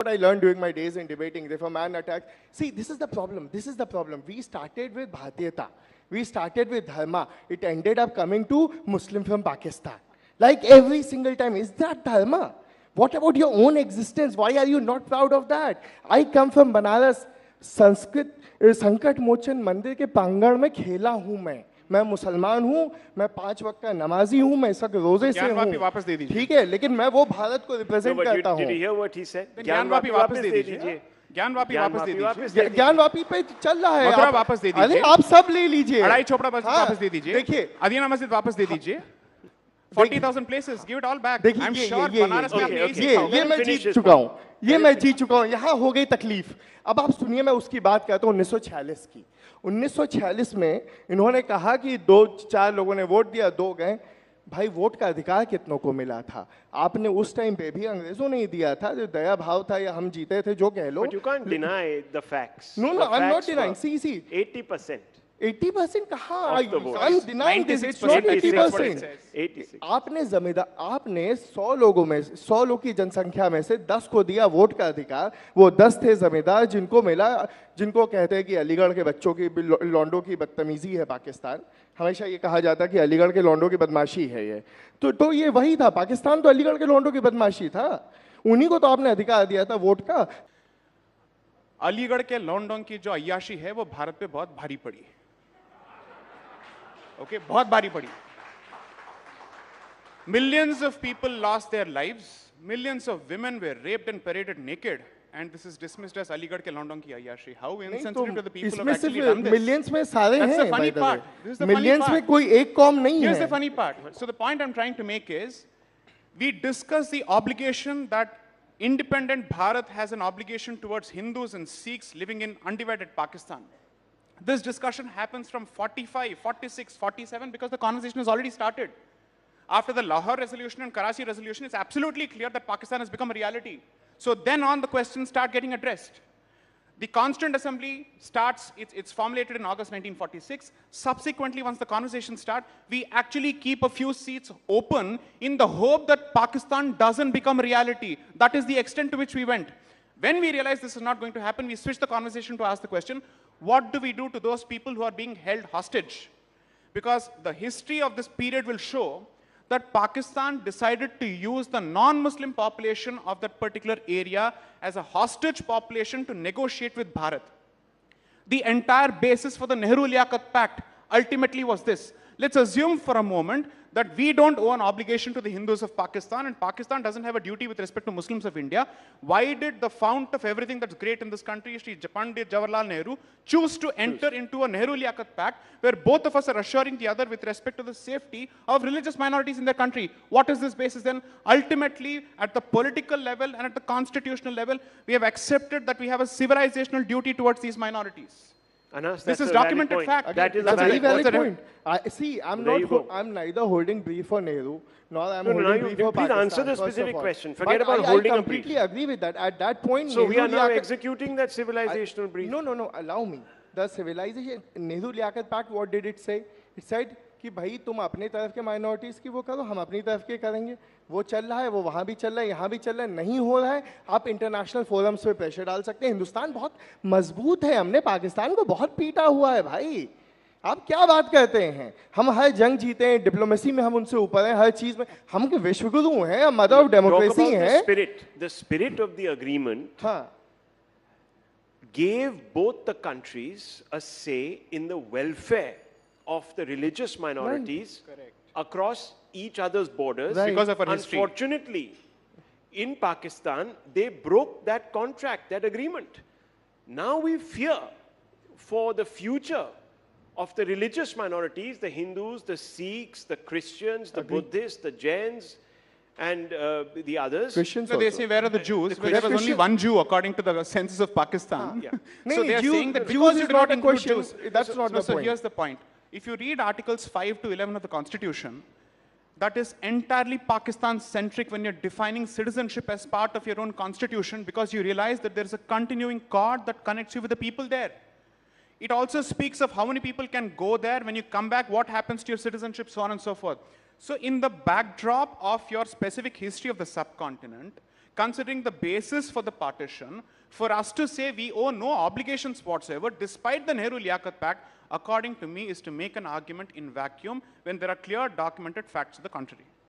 what I learned during my days in debating. If a man attacks, see, this is the problem. This is the problem. We started with Bhartiyata. We started with Dharma. It ended up coming to Muslim from Pakistan. Like every single time. Is that Dharma? What about your own existence? Why are you not proud of that? I come from Banaras. Sanskrit संकट मोचन मंदिर के प्रांगण में खेला हूं मैं मुसलमान हूं, मैं 5 वक्त का नमाजी हूं, मैं सब रोजे से हूं, वापस दे दीजिए, ठीक है, लेकिन मैं वो भारत को रिप्रेजेंट करता हूं। ज्ञानवापी वापस दे दीजिए, ज्ञानवापी वापस दे दीजिए, ज्ञानवापी पे चल रहा है, मथुरा वापस दे दीजिए, अरे आप सब ले लीजिए, अढ़ाई चोपड़ा वापस दे दीजिए, देखिए अदीना मस्जिद वापस दे दीजिए, 40,000 places, give it all back. I'm sure Banaras में आपने ये मैं जीत चुका हूँ, ये मैं जीत चुका हूँ। यहाँ हो गई तकलीफ। अब आप सुनिए, मैं उसकी बात करता हूँ 1946 की। 1946 में इन्होंने कहा कि 2-4 लोगों ने वोट दिया, 2 गए। भाई वोट का अधिकार कितनों को मिला था? आपने उस टाइम पे भी अंग्रेजों ने ही दिया था, जो दया भाव था, या हम जीते थे, जो कह लो। But you can't deny the facts. No, I'm not denying. See. 80%. 80% कहाँ? I'm denying this. It's not 80%. 86. आपने 100 लोगों में, 100 लोग की जनसंख्या में से 10 को दिया वोट का अधिकार। वो 10 थे जमींदार जिनको मिला, जिनको कहते हैं कि अलीगढ़ के बच्चों की लौंडों की बदतमीजी है पाकिस्तान। हमेशा ये कहा जाता है कि अलीगढ़ के लौंडों की बदमाशी है ये। तो ये वही था, पाकिस्तान तो अलीगढ़ के लौंडों की बदमाशी था। उन्हीं को तो आपने अधिकार दिया था वोट का। अलीगढ़ के लौंडों की जो अय्याशी है वो भारत पे बहुत भारी पड़ी। Okay, बहुत भारी पड़ी। Millions of people lost their lives. Millions of women were raped and paraded naked. And this is dismissed as Aligarh ke London ki ayyashi. How insensitive to the people have actually done this. Millions में सारे हैं. That's the funny part. This is the Millions funny में कोई एक कौम नहीं है. Here's the funny part. So the point I'm trying to make is, we discuss the obligation that independent Bharat has an obligation towards Hindus and Sikhs living in undivided Pakistan. This discussion happens from 45, 46, 47 because the conversation has already started. After the Lahore resolution and Karachi resolution, it's absolutely clear that Pakistan has become a reality. So then on, the questions start getting addressed. The Constituent Assembly starts, it's formulated in August 1946. Subsequently, once the conversations start, we actually keep a few seats open in the hope that Pakistan doesn't become a reality. That is the extent to which we went. When we realized this is not going to happen, we switched the conversation to ask the question, what do we do to those people who are being held hostage? Because the history of this period will show that Pakistan decided to use the non-Muslim population of that particular area as a hostage population to negotiate with Bharat. The entire basis for the Nehru-Liaquat Pact ultimately was this. Let's assume for a moment that we don't owe an obligation to the Hindus of Pakistan and Pakistan doesn't have a duty with respect to Muslims of India. Why did the fount of everything that's great in this country, Shri Pandit Jawaharlal Nehru, choose to enter into a Nehru-Liaquat Pact where both of us are assuring the other with respect to the safety of religious minorities in their country? What is this basis then? Ultimately, at the political level and at the constitutional level, we have accepted that we have a civilizational duty towards these minorities. Anas, this is documented fact. That is a very valid point. I'm neither holding brief for Nehru, nor I'm holding brief for Pakistan. Please answer the specific question. Forget about holding a brief. I completely agree with that. At that point, so we are now executing that civilizational brief. No. Allow me. The civilization, Nehru-Liaquat Pact, what did it say? It said कि भाई तुम अपने तरफ के minorities की वो करो, हम अपनी तरफ के करेंगे। वो चल रहा है, वो वहाँ भी चल रहा है, यहाँ भी चल रहा है। नहीं हो रहा है, आप इंटरनेशनल फोरम्स पे प्रेशर डाल सकते हैं। हिंदुस्तान बहुत मजबूत है, हमने पाकिस्तान को बहुत पीटा हुआ है भाई। आप क्या बात करते हैं? हम हर जंग जीते हैं, डिप्लोमेसी में हम उनसे ऊपर हैं, हर चीज में हम के विश्वगुरु हैं, मदर ऑफ डेमोक्रेसी हैं। The spirit of the agreement gave both the countries a say in the welfare of the religious minorities across each other's borders. Because of our history. Unfortunately, in Pakistan, they broke that contract, that agreement. Now we fear for the future of the religious minorities, the Hindus, the Sikhs, the Christians, the Buddhists, the Jains, and the others. Christians so they say, where are the Jews? There was only one Jew according to the census of Pakistan. So they are saying that because you do not include Jews. That's not the point. So here's the point. If you read Articles 5 to 11 of the Constitution, that is entirely Pakistan-centric when you're defining citizenship as part of your own constitution, because you realize that there's a continuing cord that connects you with the people there. It also speaks of how many people can go there. When you come back, what happens to your citizenship, so on and so forth. So in the backdrop of your specific history of the subcontinent, considering the basis for the partition, for us to say we owe no obligations whatsoever, despite the Nehru-Liaquat Pact, according to me, is to make an argument in vacuum when there are clear documented facts to the contrary.